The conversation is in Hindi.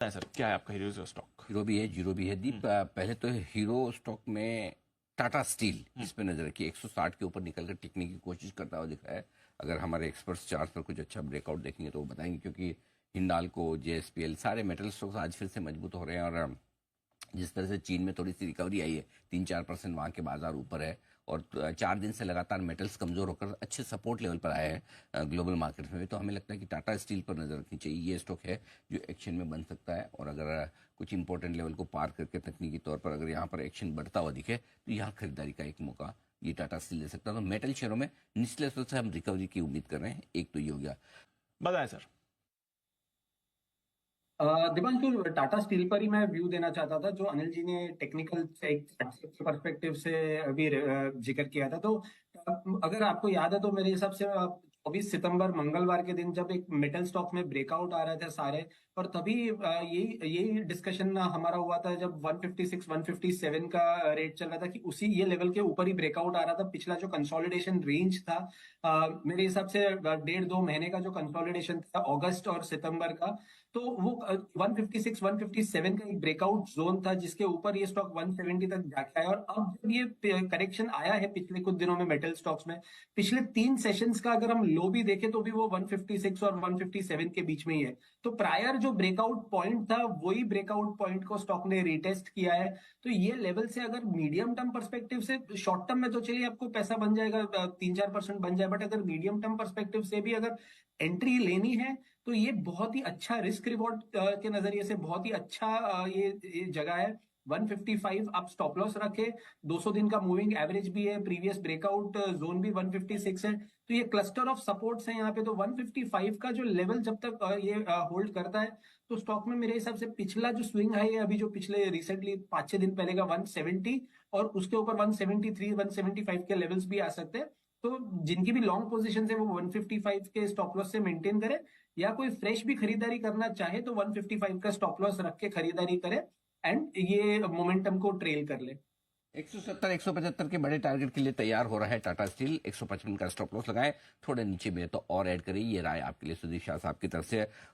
है सर, क्या है आपका हीरो स्टॉक? हीरो भी है, जीरो भी है दीप। पहले तो हीरो स्टॉक में टाटा स्टील, इस पे नजर रखिए। 160 के ऊपर निकल कर टिकने की कोशिश करता हुआ दिख रहा है। अगर हमारे एक्सपर्ट्स चार्ट पर कुछ अच्छा ब्रेकआउट देखेंगे तो वो बताएंगे, क्योंकि हिंडाल्को, जेएसपीएल सारे मेटल स्टॉक्स आज फिर से मजबूत हो रहे हैं। और जिस तरह से चीन में थोड़ी सी रिकवरी आई है, 3-4% वहाँ के बाजार ऊपर है। और 4 दिन से लगातार मेटल्स कमजोर होकर अच्छे सपोर्ट लेवल पर आए हैं ग्लोबल मार्केट में भी। तो हमें लगता है कि टाटा स्टील पर नजर रखनी चाहिए। ये स्टॉक है जो एक्शन में बन सकता है, और अगर कुछ इंपॉर्टेंट लेवल को पार करके तकनीकी तौर पर अगर यहाँ पर एक्शन बढ़ता हुआ दिखे तो यहाँ खरीदारी का एक मौका ये टाटा स्टील ले सकता है। तो मेटल शेयरों में निचले स्तर से हम रिकवरी की उम्मीद कर रहे हैं। एक तो ये हो गया। बताएं सर। दिवांशु, टाटा स्टील पर ही मैं व्यू देना चाहता था। जो अनिल जी ने टेक्निकल से एक पर्सपेक्टिव से अभी जिक्र किया था, तो अगर आपको याद है तो मेरे हिसाब से 24 सितंबर मंगलवार के दिन जब एक मेटल स्टॉक में ब्रेकआउट आ रहे थे सारे, और तभी यही यही डिस्कशन हमारा हुआ था जब 156 157 का रेट चल रहा था कि उसी ये लेवल के ऊपर ही ब्रेकआउट आ रहा था। पिछला जो कंसोलिडेशन रेंज था, मेरे हिसाब से 1.5-2 महीने का जो कंसोलिडेशन था अगस्त और सितंबर का, तो वो 156 157 का एक ब्रेकआउट जोन था जिसके ऊपर ये स्टॉक 170 तक जाके आया। और अब जब ये करेक्शन आया है पिछले कुछ दिनों में मेटल स्टॉक्स में, पिछले 3 सेशंस का अगर हम लो भी देखें तो भी वो 156 और 157 के बीच में ही है। तो प्रायर जो ब्रेकआउट पॉइंट था वही ब्रेकआउट पॉइंट को स्टॉक ने रिटेस्ट किया है। तो ये लेवल से अगर मीडियम टर्म पर्सपेक्टिव से, शॉर्ट टर्म में तो चलिए आपको पैसा बन जाएगा, 3-4% बन जाए, बट अगर मीडियम टर्म पर्सपेक्टिव से भी अगर एंट्री लेनी है तो ये बहुत ही अच्छा रिस्क रिवॉर्ड के नजरिए से बहुत ही अच्छा ये जगह है। 155 आप स्टॉप लॉस रखे, 200 दिन का मूविंग एवरेज भी है, प्रीवियस ब्रेकआउट जोन भी 156 है। तो ये क्लस्टर ऑफ सपोर्ट्स है यहाँ पे। तो 155 का जो लेवल जब तक ये होल्ड करता है तो स्टॉक में मेरे हिसाब से पिछला जो स्विंग है अभी जो पिछले रिसेंटली 5-6 दिन पहले का 170, और उसके ऊपर 173 175 के लेवल्स भी आ सकते हैं। तो जिनकी भी लॉन्ग पोजीशन है वो 155 के स्टॉप लॉस से मेंटेन करे, या कोई फ्रेश भी खरीदारी करना चाहे तो 155 का स्टॉप लॉस रख के खरीदारी करे एंड ये मोमेंटम को ट्रेल कर ले। 170 175 के बड़े टारगेट के लिए तैयार हो रहा है टाटा स्टील। 155 का स्टॉप लॉस लगाएं, थोड़े नीचे में तो और ऐड करें। ये राय आपके लिए सुधीर शाह साहब की तरफ से।